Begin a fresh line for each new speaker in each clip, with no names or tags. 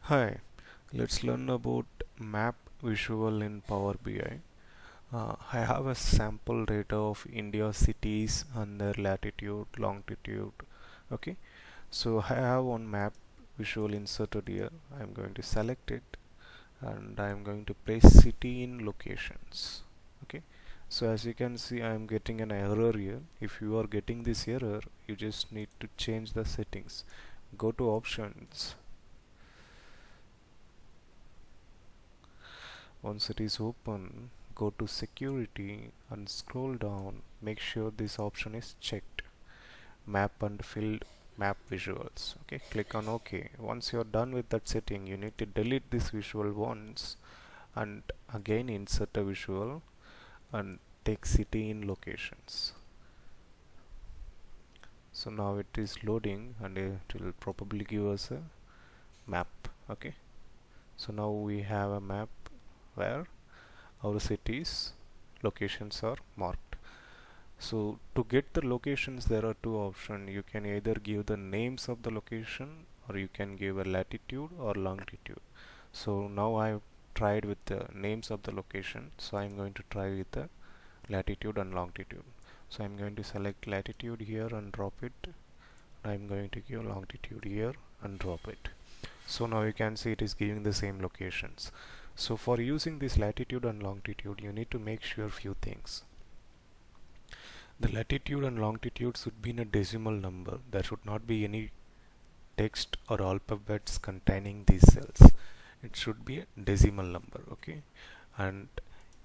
Hi, let's learn about map visual in Power BI. I have a sample data of India cities and their latitude, longitude. Okay, so I have one map visual inserted here. I'm going to select it and I'm going to place city in locations. Okay, so as you can see, I'm getting an error here. If you are getting this error, you just need to change the settings. Go to options. Once it is open, go to security and scroll down. Make sure this option is checked. Map and filled map visuals. Okay, click on OK. Once you're done with that setting, you need to delete this visual once and again insert a visual and take city in locations. So now it is loading and it will probably give us a map. Okay, so now we have a map where our cities locations are marked. So to get the locations, there are two options. You can either give the names of the location or you can give a latitude or longitude. So now I've tried with the names of the location, so I'm going to try with the latitude and longitude. So I'm going to select latitude here and drop it. I'm going to give longitude here and drop it. So now you can see it is giving the same locations. So for using this latitude and longitude, you need to make sure few things. The latitude and longitude should be in a decimal number. There should not be any text or alphabets containing these cells. It should be a decimal number. Okay, and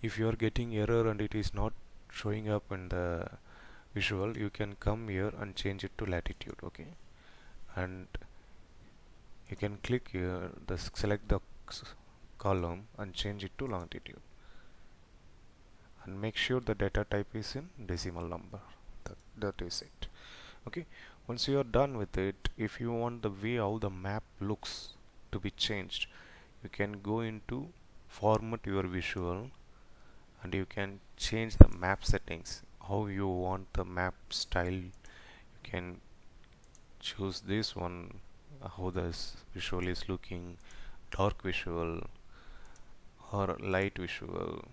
if you are getting error and it is not showing up in the visual, you can come here and change it to latitude. Okay, and you can click here, select the column and change it to longitude, and make sure the data type is in decimal number. That is it. Okay, once you are done with it, if you want the way how the map looks to be changed, you can go into format your visual and you can change the map settings, how you want the map style. You can choose this one, how this visual is looking, dark visual or light visual.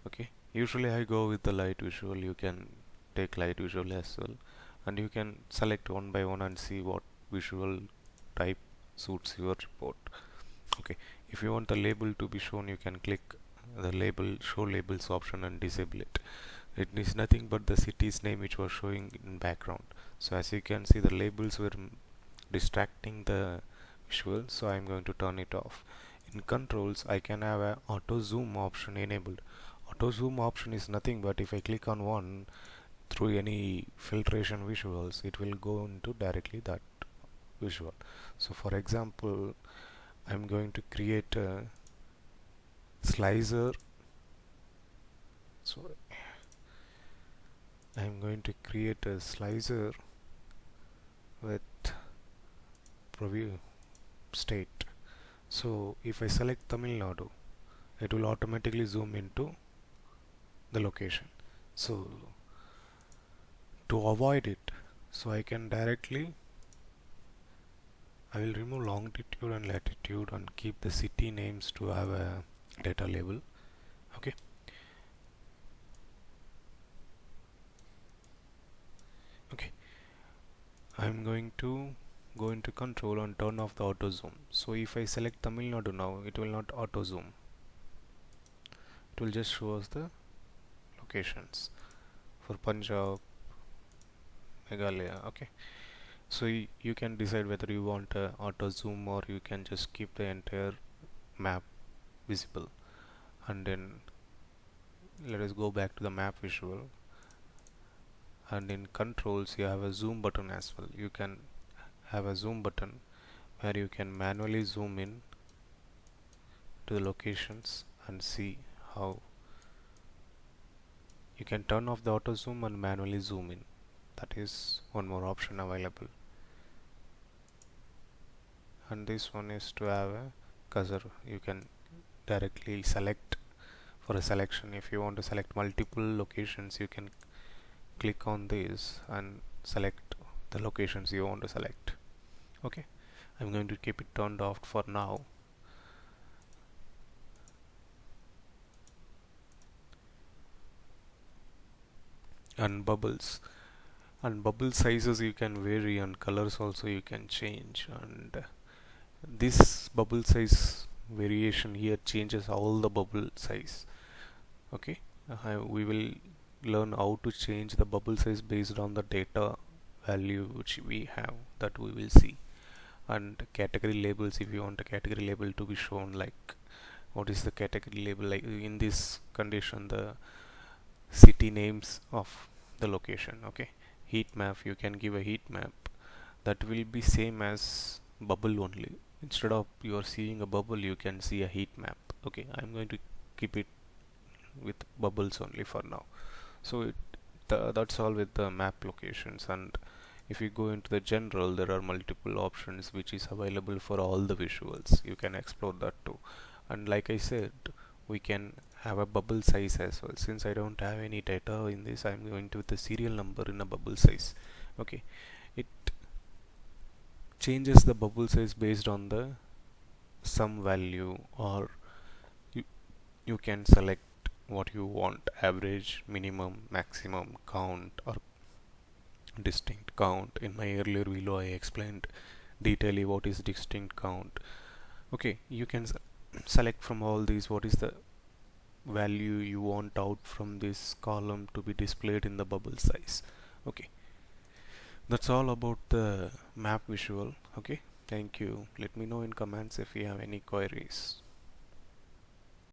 Okay, usually I go with the light visual. You can take light visual as well, and you can select one by one and see what visual type suits your report. Okay, if you want the label to be shown, you can click the label show labels option and disable it. It is nothing but the city's name which was showing in background. So as you can see, the labels were distracting the visual, so I'm going to turn it off. In controls, I can have a auto zoom option enabled. Auto zoom option is nothing but if I click on one through any filtration visuals, it will go into directly that visual. So for example, I'm going to create a slicer. So I'm going to create a slicer with preview state. So if I select Tamil Nadu, it will automatically zoom into the location. So to avoid it, so I can directly, I will remove longitude and latitude and keep the city names to have a data label. Okay, okay, I'm going to go into control and turn off the auto zoom. So if I select Tamil Nadu now, it will not auto zoom, it will just show us the locations for Punjab, Meghalaya. Okay, so you can decide whether you want auto zoom or you can just keep the entire map visible. And then let us go back to the map visual, and in controls you have a zoom button as well. You can have a zoom button where you can manually zoom in to the locations and see how you can turn off the auto zoom and manually zoom in. That is one more option available. And this one is to have a cursor. You can directly select for a selection. If you want to select multiple locations, you can click on this and select the locations you want to select. Okay, I'm going to keep it turned off for now. And bubble sizes you can vary, and colors also you can change, and this bubble size variation here changes all the bubble size. Okay, we will learn how to change the bubble size based on the data value which we have, that we will see. And category labels, if you want a category label to be shown, like what is the category label, like in this condition the city names of the location. Okay, heat map, you can give a heat map that will be same as bubble only. Instead of you are seeing a bubble, you can see a heat map. Okay, I'm going to keep it with bubbles only for now. So that's all with the map locations. And if you go into the general, there are multiple options which is available for all the visuals. You can explore that too. And like I said, we can have a bubble size as well. Since I don't have any data in this, I'm going to with the serial number in a bubble size. Okay, it changes the bubble size based on the sum value, or you, you can select what you want: average, minimum, maximum, count, or distinct count. In my earlier video I explained detailedly what is distinct count. Okay, you can select from all these what is the value you want out from this column to be displayed in the bubble size. Okay, that's all about the map visual. Okay, thank you. Let me know in comments if you have any queries.